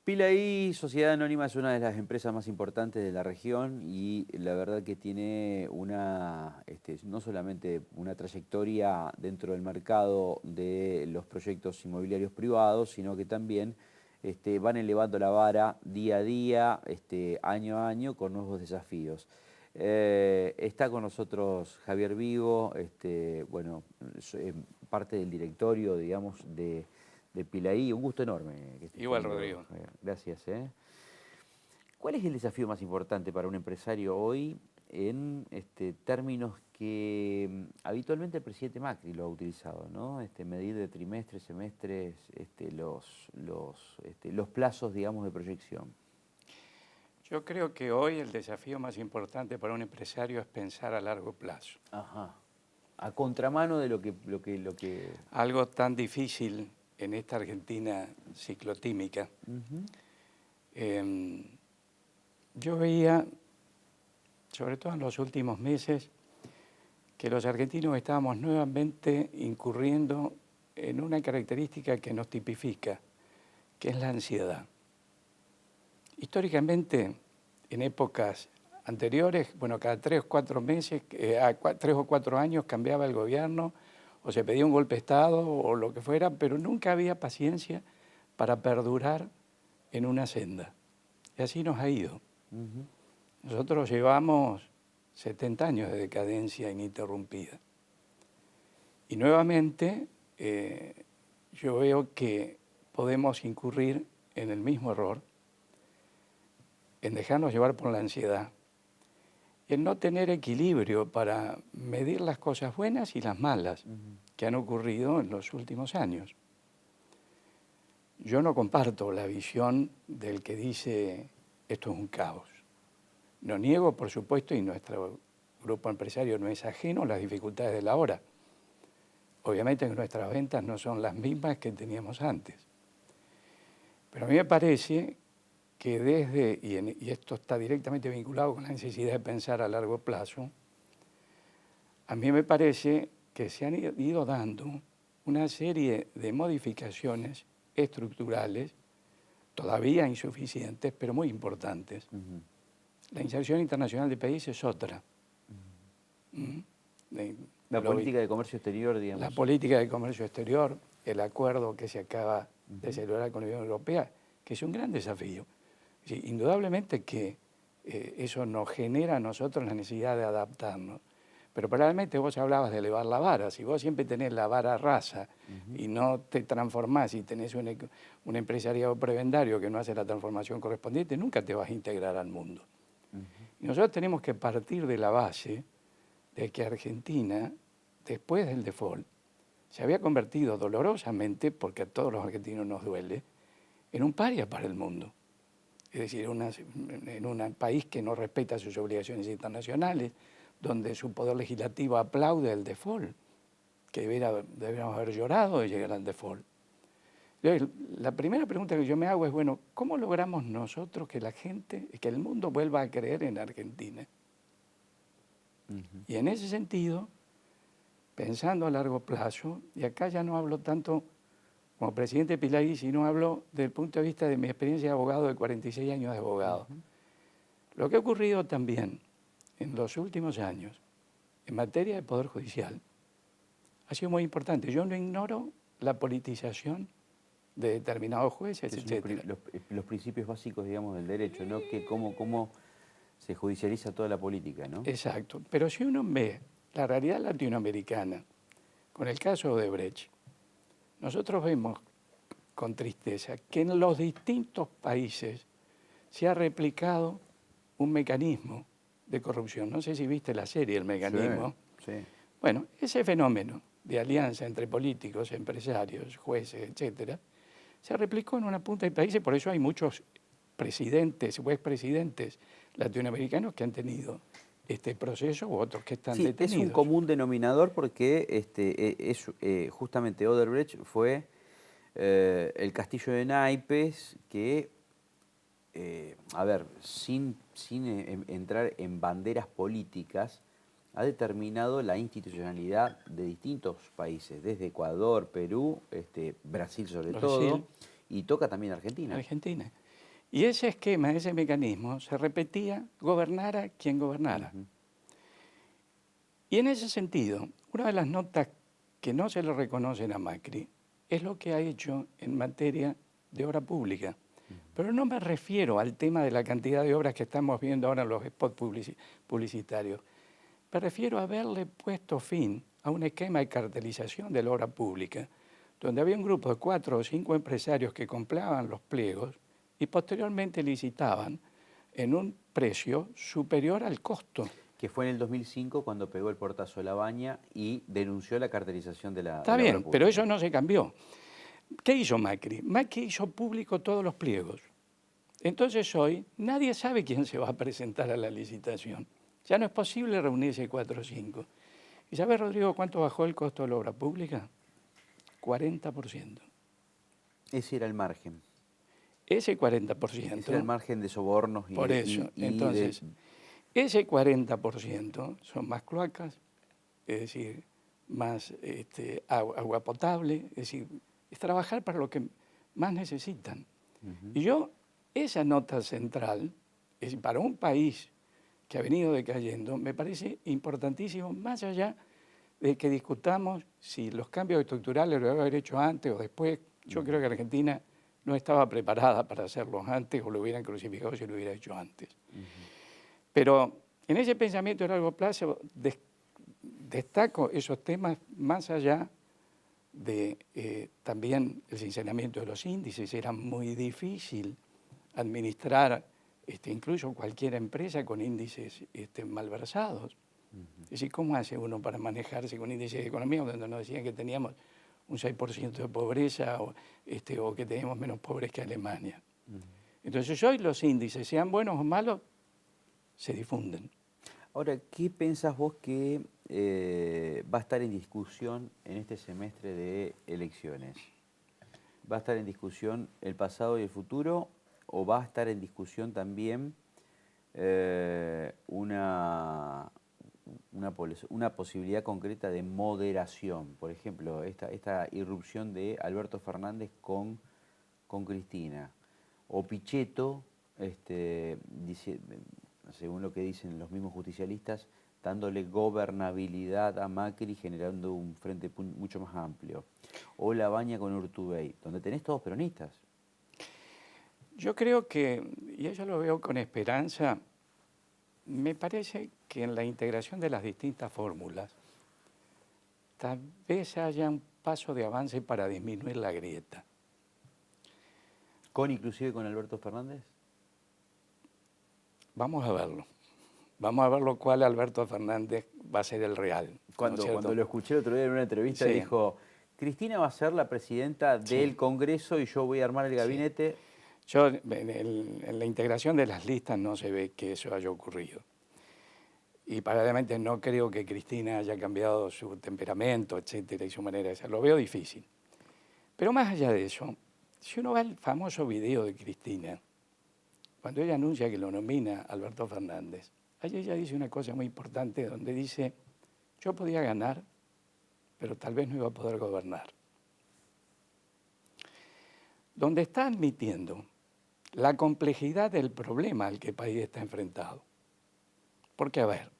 PILAI Sociedad Anónima es una de las empresas más importantes de la región y la verdad que tiene no solamente una trayectoria dentro del mercado de los proyectos inmobiliarios privados, sino que también van elevando la vara día a día, año a año, con nuevos desafíos. Está con nosotros Javier Vigo, parte del directorio, digamos, de PILAI. Un gusto enorme que estés Igual, conmigo, Rodrigo. Javier. Gracias. ¿Cuál es el desafío más importante para un empresario hoy en términos que habitualmente el presidente Macri lo ha utilizado, ¿no? Medir de trimestres, semestres, los plazos, digamos, de proyección. Yo creo que hoy el desafío más importante para un empresario es pensar a largo plazo. Ajá. A contramano de lo que... Algo tan difícil en esta Argentina ciclotímica. Ujú. Yo veía, sobre todo en los últimos meses, que los argentinos estábamos nuevamente incurriendo en una característica que nos tipifica, que es la ansiedad. Históricamente, en épocas anteriores, bueno, cada 3 o 4 meses, 3 o 4 años cambiaba el gobierno o se pedía un golpe de Estado o lo que fuera, pero nunca había paciencia para perdurar en una senda. Y así nos ha ido. Ujú. Nosotros llevamos 70 años de decadencia ininterrumpida. Y nuevamente yo veo que podemos incurrir en el mismo error, en dejarnos llevar por la ansiedad, en no tener equilibrio para medir las cosas buenas y las malas que han ocurrido en los últimos años. Yo no comparto la visión del que dice esto es un caos. No niego, por supuesto, y nuestro grupo empresario no es ajeno a las dificultades de la hora. Obviamente que nuestras ventas no son las mismas que teníamos antes. Pero a mí me parece que y esto está directamente vinculado con la necesidad de pensar a largo plazo, a mí me parece que se han ido dando una serie de modificaciones estructurales, todavía insuficientes, pero muy importantes. Ujú. La inserción internacional del país es otra. La política de comercio exterior, La digamos. política de comercio exterior, el acuerdo que se acaba de celebrar con la Unión Europea, que es un gran desafío. Sí, indudablemente que eso nos genera a nosotros la necesidad de adaptarnos. Pero probablemente vos hablabas de elevar la vara. Si vos siempre tenés la vara rasa y no te transformás y tenés un empresariado prebendario que no hace la transformación correspondiente, nunca te vas a integrar al mundo. Y nosotros tenemos que partir de la base de que Argentina, después del default, se había convertido dolorosamente, porque a todos los argentinos nos duele, en un paria para el mundo. Es decir, en un país que no respeta sus obligaciones internacionales, donde su poder legislativo aplaude el default, que deberíamos haber llorado de llegar al default. Entonces, la primera pregunta que yo me hago es, bueno, ¿cómo logramos nosotros que que el mundo vuelva a creer en Argentina? Y en ese sentido, pensando a largo plazo, y acá ya no hablo tanto como presidente de PILAI, sino hablo desde el punto de vista de mi experiencia de abogado de 46 años de abogado. Lo que ha ocurrido también en los últimos años en materia de Poder Judicial ha sido muy importante. Yo no ignoro la politización de determinados jueces, Que son etc. los principios básicos, digamos, del derecho, ¿no? Que cómo se judicializa toda la política, ¿no? Exacto. Pero si uno ve la realidad latinoamericana, con el caso de Odebrecht, nosotros vemos con tristeza que en los distintos países se ha replicado un mecanismo de corrupción. No sé si viste la serie El Mecanismo. Sí. Bueno, ese fenómeno de alianza entre políticos, empresarios, jueces, etcétera, se replicó en una punta de países, por eso hay muchos presidentes o expresidentes latinoamericanos que han tenido este proceso u otros que están Sí, es un detenidos. común denominador porque justamente Odebrecht fue el castillo de naipes que, a ver, sin entrar en banderas políticas, ha determinado la institucionalidad de distintos países, desde Ecuador, Perú, Brasil sobre todo, Brasil, y toca también Argentina. Argentina. Y ese esquema, ese mecanismo, se repetía, gobernara quien gobernara. Y en ese sentido, una de las notas que no se le reconocen a Macri es lo que ha hecho en materia de obra pública. Pero no me refiero al tema de la cantidad de obras que estamos viendo ahora en los spots publicitarios. Me refiero a haberle puesto fin a un esquema de cartelización de la obra pública, donde había un grupo de 4 o 5 empresarios que compraban los pliegos y posteriormente licitaban en un precio superior al costo. Que fue en el 2005 cuando pegó el portazo a La Baña y denunció la cartelización de la Está obra bien, pública. pero eso no se cambió. ¿Qué hizo Macri? Macri hizo público todos los pliegos. Entonces hoy nadie sabe quién se va a presentar a la licitación. Ya no es posible reunirse 4 o 5. ¿Y sabes, Rodrigo, cuánto bajó el costo de la obra pública? 40%. Ese era el margen. Ese 40%. Ese era el margen de sobornos y Por eso, entonces, ese 40% son más cloacas, es decir, más agua potable, es decir, es trabajar para lo que más necesitan. Y yo, esa nota central, es decir, para un país que ha venido decayendo, me parece importantísimo, más allá de que discutamos si los cambios estructurales lo debe haber hecho antes o después. Yo creo que Argentina no estaba preparada para hacerlos antes o lo hubieran crucificado si lo hubiera hecho antes. Pero en ese pensamiento de largo plazo destaco esos temas más allá de también el sinceramiento de los índices. Era muy difícil administrar incluso cualquier empresa con índices malversados. Es decir, ¿cómo hace uno para manejarse con índices de economía donde nos decían que teníamos un 6% de pobreza o que teníamos menos pobres que Alemania? Entonces hoy los índices, sean buenos o malos, se difunden. Ahora, ¿qué pensás vos que va a estar en discusión en este semestre de elecciones? ¿Va a estar en discusión el pasado y el futuro o va a estar en discusión también una posibilidad concreta de moderación? Por ejemplo, esta irrupción de Alberto Fernández con Cristina. O Pichetto, según lo que dicen los mismos justicialistas, dándole gobernabilidad a Macri, generando un frente mucho más amplio. O La Baña con Urtubey, donde tenés todos peronistas. Yo creo que, y eso lo veo con esperanza, me parece que en la integración de las distintas fórmulas, tal vez haya un paso de avance para disminuir la grieta. Inclusive con Alberto Fernández. Vamos a verlo. Vamos a ver lo cual Alberto Fernández va a ser el real. Cuando lo escuché el otro día en una entrevista, sí, dijo, Cristina va a ser la presidenta del Congreso y yo voy a armar el gabinete. Yo, en la integración de las listas no se ve que eso haya ocurrido. Y paralelamente no creo que Cristina haya cambiado su temperamento, etcétera, y su manera de ser. Lo veo difícil. Pero más allá de eso, si uno va al famoso video de Cristina, cuando ella anuncia que lo nomina Alberto Fernández, allí ella dice una cosa muy importante donde dice, yo podía ganar, pero tal vez no iba a poder gobernar. Donde está admitiendo la complejidad del problema al que el país está enfrentado. Porque, a ver,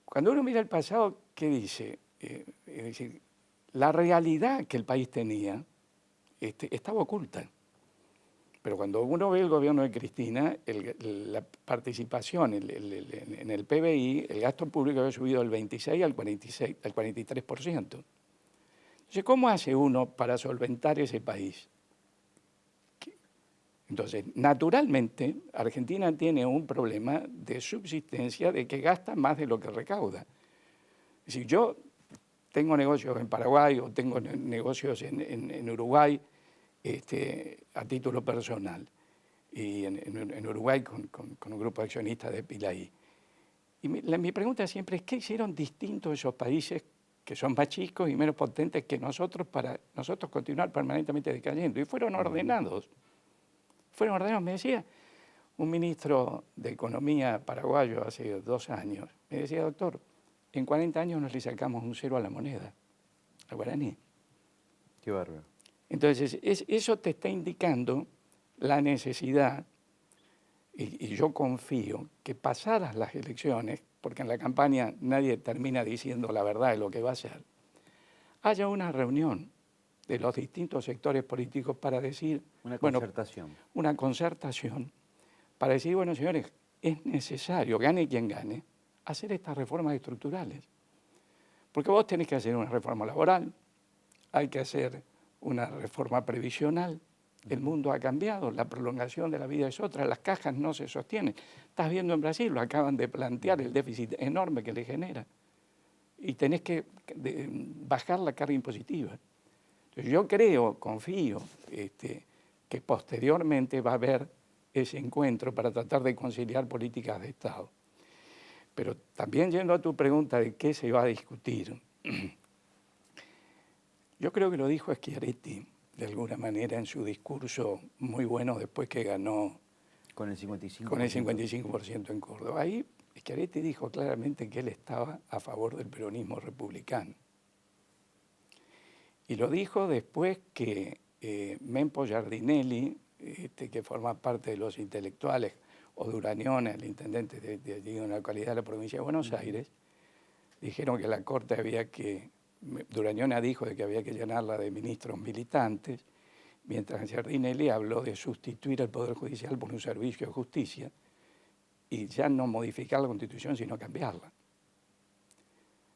cuando uno mira el pasado, ¿qué dice? Es decir, la realidad que el país tenía estaba oculta. Pero cuando uno ve el gobierno de Cristina, la participación en el PBI, el gasto público había subido del 26 al 43%. Entonces, ¿cómo hace uno para solventar ese país? Entonces, naturalmente, Argentina tiene un problema de subsistencia de que gasta más de lo que recauda. Es decir, yo tengo negocios en Paraguay o tengo negocios en Uruguay a título personal y en Uruguay con un grupo de accionistas de Pilaí. Y mi pregunta siempre es, ¿qué hicieron distintos esos países que son más chicos y menos potentes que nosotros para nosotros continuar permanentemente decayendo? Y fueron ordenados. Me decía un ministro de Economía paraguayo hace 2 años, me decía, doctor, en 40 años nos le sacamos un 0 a la moneda, al guaraní. Qué bárbaro. Entonces, eso te está indicando la necesidad, y yo confío, que pasadas las elecciones, porque en la campaña nadie termina diciendo la verdad de lo que va a hacer, haya una reunión de los distintos sectores políticos para decir, Una bueno, concertación. una concertación, para decir, bueno, señores, es necesario, gane quien gane, hacer estas reformas estructurales. Porque vos tenés que hacer una reforma laboral, hay que hacer una reforma previsional. El mundo ha cambiado, la prolongación de la vida es otra, las cajas no se sostienen. Estás viendo en Brasil, lo acaban de plantear, el déficit enorme que le genera. Y tenés que bajar la carga impositiva. Entonces yo creo, confío, que posteriormente va a haber ese encuentro para tratar de conciliar políticas de Estado. Pero también yendo a tu pregunta de qué se va a discutir, yo creo que lo dijo Schiaretti de alguna manera en su discurso muy bueno después que ganó Con el 55%. con el 55% en Córdoba. Ahí Schiaretti dijo claramente que él estaba a favor del peronismo republicano. Y lo dijo después que Mempo Giardinelli, que forma parte de los intelectuales, o Durañona, el intendente de una localidad de la provincia de Buenos Aires, dijeron que la Corte había que, Durañona dijo de que había que llenarla de ministros militantes, mientras Giardinelli habló de sustituir el Poder Judicial por un servicio de justicia y ya no modificar la Constitución, sino cambiarla.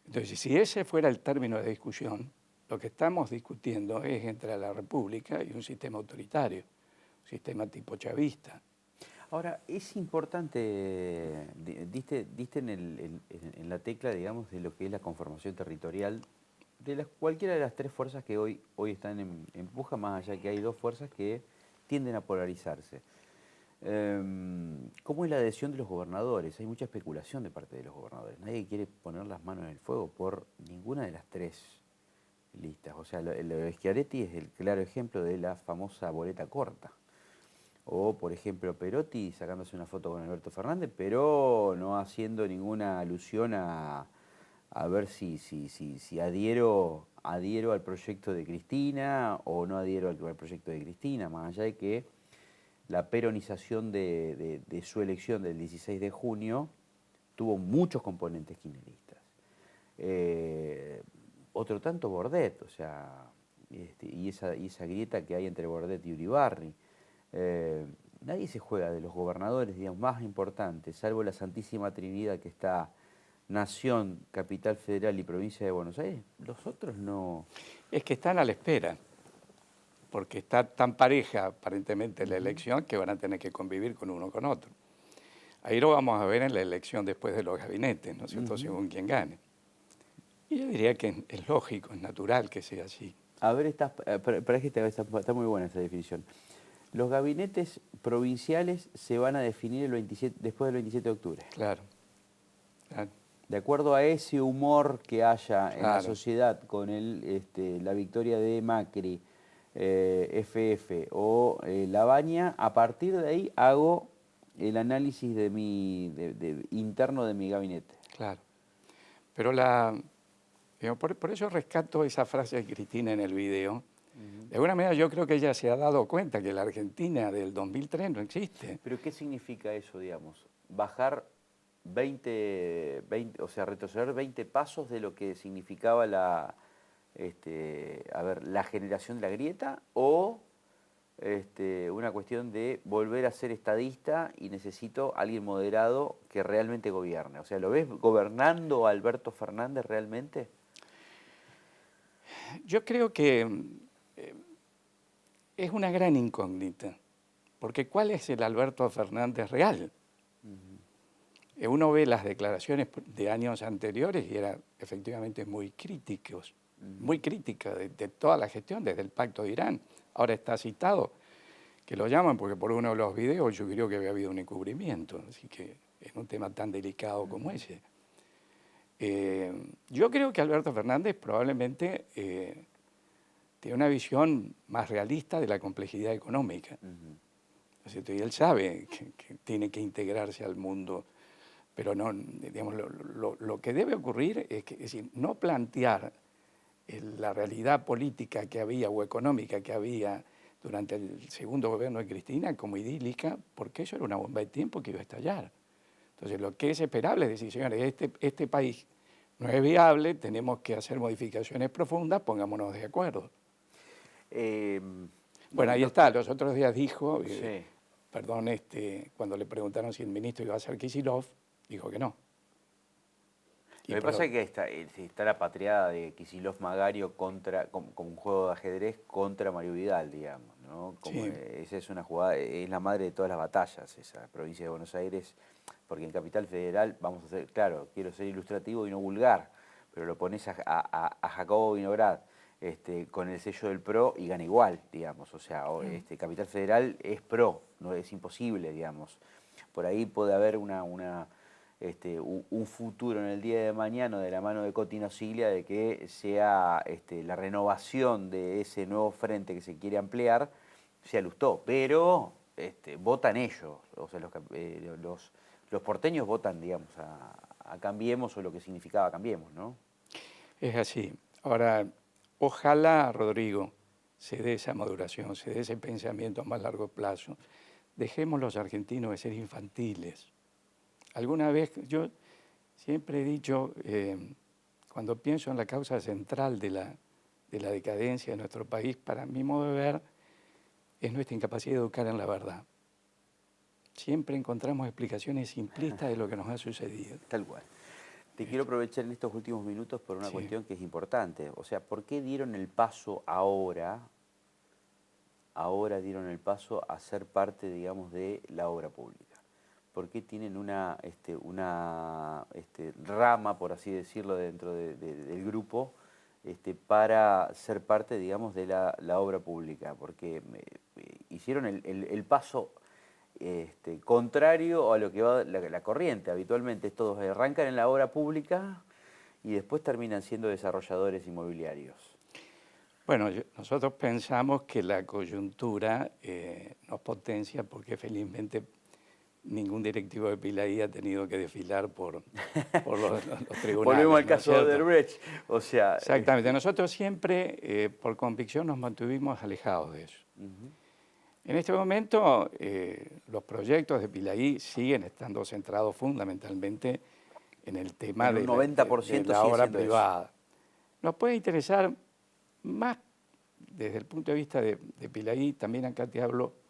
Entonces, si ese fuera el término de discusión, lo que estamos discutiendo es entre la República y un sistema autoritario, un sistema tipo chavista. Ahora, es importante, diste en la tecla, digamos, de lo que es la conformación territorial de cualquiera de las tres fuerzas que hoy están en puja, más allá que hay dos fuerzas que tienden a polarizarse. ¿Cómo es la adhesión de los gobernadores? Hay mucha especulación de parte de los gobernadores. Nadie quiere poner las manos en el fuego por ninguna de las tres listas. O sea, lo de Schiaretti es el claro ejemplo de la famosa boleta corta. O, por ejemplo, Perotti sacándose una foto con Alberto Fernández, pero no haciendo ninguna alusión a ver si adhiero al proyecto de Cristina o no adhiero al proyecto de Cristina, más allá de que la peronización de su elección del 16 de junio tuvo muchos componentes kirchneristas. Otro tanto Bordet, o sea, y esa grieta que hay entre Bordet y Uribarri. Nadie se juega de los gobernadores, digamos, más importantes, salvo la Santísima Trinidad que está Nación, Capital Federal y Provincia de Buenos Aires. Los otros no. Es que están a la espera, porque está tan pareja aparentemente la elección que van a tener que convivir con uno con otro. Ahí lo vamos a ver en la elección después de los gabinetes, ¿no es cierto?, según quien gane. Y yo diría que es lógico, es natural que sea así. A ver, está muy buena esa definición. Los gabinetes provinciales se van a definir después del 27 de octubre. Claro, claro. De acuerdo a ese humor que haya en la Claro. sociedad con la victoria de Macri, FF o Labaña, a partir de ahí hago el análisis interno de mi gabinete. Claro. Pero por eso rescato esa frase de Cristina en el video. De alguna manera yo creo que ella se ha dado cuenta que la Argentina del 2003 no existe. ¿Pero qué significa eso, digamos? Bajar 20, o sea, retroceder 20 pasos de lo que significaba la generación de la grieta, o una cuestión de volver a ser estadista y necesito alguien moderado que realmente gobierne. O sea, ¿lo ves gobernando a Alberto Fernández realmente? Yo creo que es una gran incógnita, porque ¿cuál es el Alberto Fernández real? Uno ve las declaraciones de años anteriores y era efectivamente muy críticos, muy crítica de toda la gestión, desde el Pacto de Irán. Ahora está citado, que lo llaman porque por uno de los videos yo creo que había habido un encubrimiento, así que en un tema tan delicado como ese. Yo creo que Alberto Fernández probablemente tiene una visión más realista de la complejidad económica. Y él sabe que tiene que integrarse al mundo, pero no, digamos, lo que debe ocurrir es decir, no plantear la realidad política que había o económica que había durante el segundo gobierno de Cristina como idílica, porque eso era una bomba de tiempo que iba a estallar. Entonces, lo que es esperable es decir, señores, este país no es viable, tenemos que hacer modificaciones profundas, pongámonos de acuerdo. Bueno, ahí está, los otros días dijo, sí. perdón, cuando le preguntaron si el ministro iba a ser Kicillof, dijo que no. Lo que pasa es que está la patriada de Kicillof Magario como un juego de ajedrez contra Mario Vidal, digamos, ¿no? Como Sí. esa es una jugada, es la madre de todas las batallas, esa provincia de Buenos Aires, porque en Capital Federal, vamos a hacer, claro, quiero ser ilustrativo y no vulgar, pero lo pones a Jacobo Vinograd con el sello del PRO y gana igual, digamos, o sea, Capital Federal es PRO, no es imposible, digamos. Por ahí puede haber un futuro en el día de mañana de la mano de Coti Nociglia de que sea la renovación de ese nuevo frente que se quiere ampliar, sea Lustó, pero votan ellos, o sea, los porteños votan, digamos, a Cambiemos o lo que significaba Cambiemos, ¿no? Es así. Ahora, ojalá, Rodrigo, se dé esa maduración, se dé ese pensamiento a más largo plazo. Dejemos los argentinos de ser infantiles. Alguna vez, yo siempre he dicho, cuando pienso en la causa central de la decadencia de nuestro país, para mi modo de ver, es nuestra incapacidad de educar en la verdad. Siempre encontramos explicaciones simplistas de lo que nos ha sucedido. Tal cual. Te quiero aprovechar en estos últimos minutos por una cuestión que es importante. O sea, ¿por qué dieron el paso ahora dieron el paso a ser parte, digamos, de la obra pública? ¿Por qué tienen una rama, por así decirlo, dentro del grupo para ser parte, digamos, de la obra pública? Porque hicieron el paso contrario a lo que va la corriente. Habitualmente todos arrancan en la obra pública y después terminan siendo desarrolladores inmobiliarios. Bueno, nosotros pensamos que la coyuntura nos potencia porque felizmente ningún directivo de Pilaí ha tenido que desfilar por los tribunales. Volvemos al caso de Odebrecht. O sea, exactamente. Nosotros siempre, por convicción, nos mantuvimos alejados de eso. En este momento, los proyectos de Pilaí siguen estando centrados fundamentalmente en el tema de la obra privada. Nos puede interesar más desde el punto de vista de Pilaí, también acá te hablo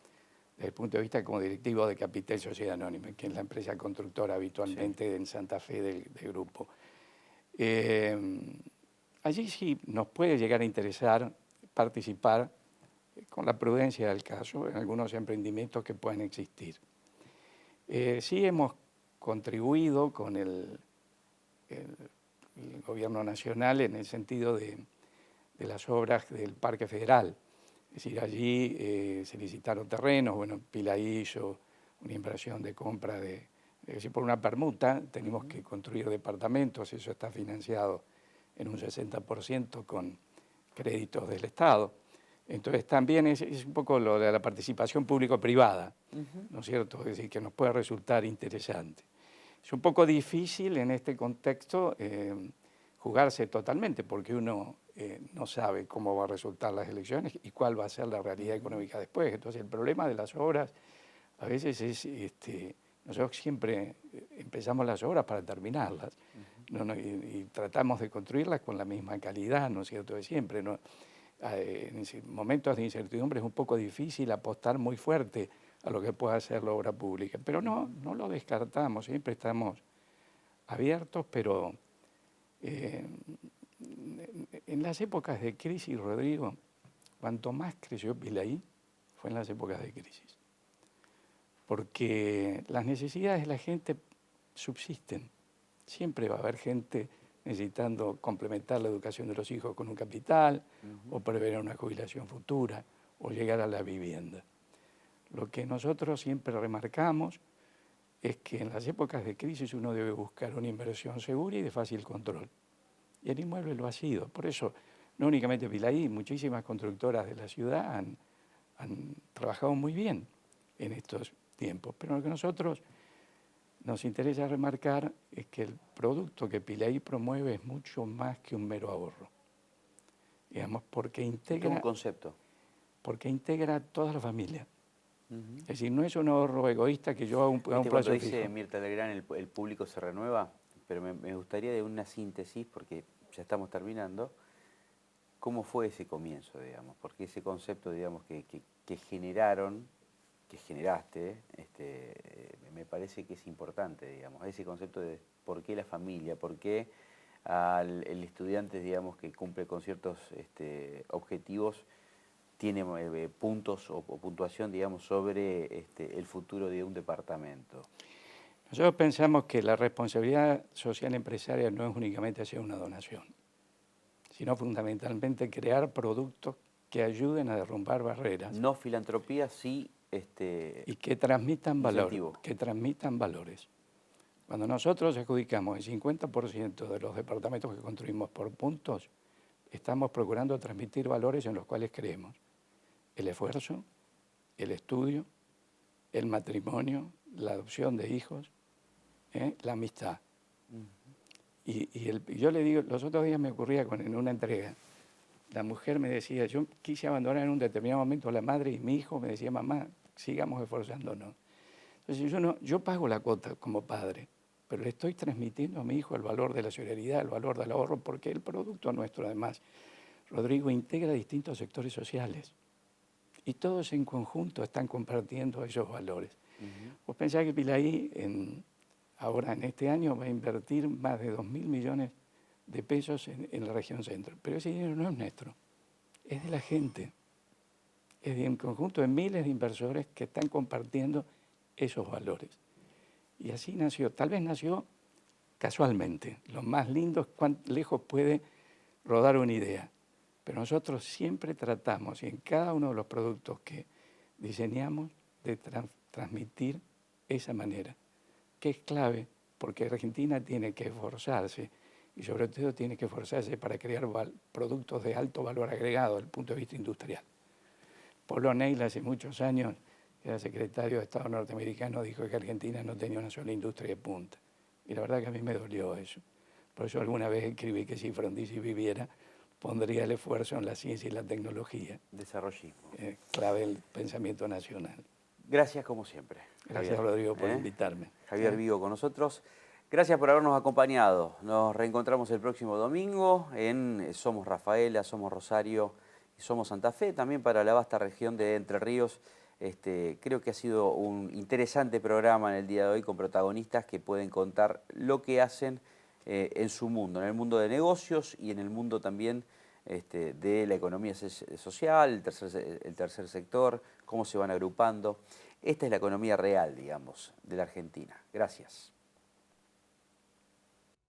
desde el punto de vista como directivo de Capitel Sociedad Anónima, que es la empresa constructora habitualmente en Santa Fe del grupo. Allí sí nos puede llegar a interesar participar con la prudencia del caso en algunos emprendimientos que puedan existir. Sí hemos contribuido con el gobierno nacional en el sentido de las obras del Parque Federal. Es decir, allí se licitaron terrenos, bueno, Pilaí hizo una inversión de compra es decir, por una permuta, tenemos que construir departamentos, eso está financiado en un 60% con créditos del Estado. Entonces también es un poco lo de la participación público-privada, ¿no es cierto? Es decir, que nos puede resultar interesante. Es un poco difícil en este contexto jugarse totalmente, porque uno no sabe cómo van a resultar las elecciones y cuál va a ser la realidad económica después. Entonces el problema de las obras a veces es, nosotros siempre empezamos las obras para terminarlas, y tratamos de construirlas con la misma calidad, ¿no es cierto?, de siempre, ¿no? En momentos de incertidumbre es un poco difícil apostar muy fuerte a lo que pueda hacer la obra pública, pero no lo descartamos, siempre estamos abiertos, pero en las épocas de crisis, Rodrigo, cuanto más creció Pilaí, fue en las épocas de crisis, porque las necesidades de la gente subsisten, siempre va a haber gente necesitando complementar la educación de los hijos con un capital, o prever una jubilación futura, o llegar a la vivienda. Lo que nosotros siempre remarcamos es que en las épocas de crisis uno debe buscar una inversión segura y de fácil control. Y el inmueble lo ha sido. Por eso, no únicamente Pilaí, muchísimas constructoras de la ciudad han trabajado muy bien en estos tiempos. Pero lo que nosotros nos interesa remarcar es que el producto que Pilaí promueve es mucho más que un mero ahorro. Digamos, porque integra... un concepto. porque integra a toda la familia. Ujú. Es decir, no es un ahorro egoísta que yo hago a un ¿Viste plazo cuando dice fijo. Mirta Legrand, el público se renueva? Pero me gustaría de una síntesis, porque ya estamos terminando. ¿Cómo fue ese comienzo, digamos? Porque ese concepto, digamos, que generaron, que generaste, me parece que es importante, digamos, ese concepto de por qué la familia, por qué el estudiante, digamos, que cumple con ciertos objetivos, tiene puntos o puntuación, digamos, sobre el futuro de un departamento. Nosotros pensamos que la responsabilidad social empresaria no es únicamente hacer una donación, sino fundamentalmente crear productos que ayuden a derrumbar barreras No filantropía, sí y que transmitan incentivo. valores. Cuando nosotros adjudicamos el 50% de los departamentos que construimos por puntos, estamos procurando transmitir valores en los cuales creemos. El esfuerzo, el estudio, el matrimonio, la adopción de hijos, la amistad. Yo le digo, los otros días me ocurría en una entrega, la mujer me decía, yo quise abandonar en un determinado momento a la madre y mi hijo me decía, mamá, sigamos esforzándonos. Entonces yo pago la cuota como padre, pero le estoy transmitiendo a mi hijo el valor de la solidaridad, el valor del ahorro, porque el producto nuestro además, Rodrigo, integra distintos sectores sociales y todos en conjunto están compartiendo esos valores. Vos pensás que Pilaí ahora en este año va a invertir más de 2.000 millones de pesos en la región centro, pero ese dinero no es nuestro, es de la gente, es de un conjunto de miles de inversores que están compartiendo esos valores. Y así nació, tal vez nació casualmente. Lo más lindo es cuán lejos puede rodar una idea. Pero nosotros siempre tratamos, y en cada uno de los productos que diseñamos, de transmitir esa manera, que es clave, porque Argentina tiene que esforzarse, y sobre todo tiene que esforzarse para crear productos de alto valor agregado desde el punto de vista industrial. Paul O'Neill hace muchos años, que era secretario de Estado norteamericano, dijo que Argentina no tenía una sola industria de punta. Y la verdad que a mí me dolió eso. Por eso alguna vez escribí que si Frondizi viviera, pondría el esfuerzo en la ciencia y la tecnología. Desarrollismo. Clave del pensamiento nacional. Gracias como siempre. Gracias, Javier, Rodrigo, por invitarme. Javier Vigo con nosotros. Gracias por habernos acompañado. Nos reencontramos el próximo domingo en Somos Rafaela, Somos Rosario y Somos Santa Fe, también para la vasta región de Entre Ríos. Creo que ha sido un interesante programa en el día de hoy con protagonistas que pueden contar lo que hacen en su mundo, en el mundo de negocios y en el mundo también de la economía social, el tercer sector, cómo se van agrupando. Esta es la economía real, digamos, de la Argentina. Gracias.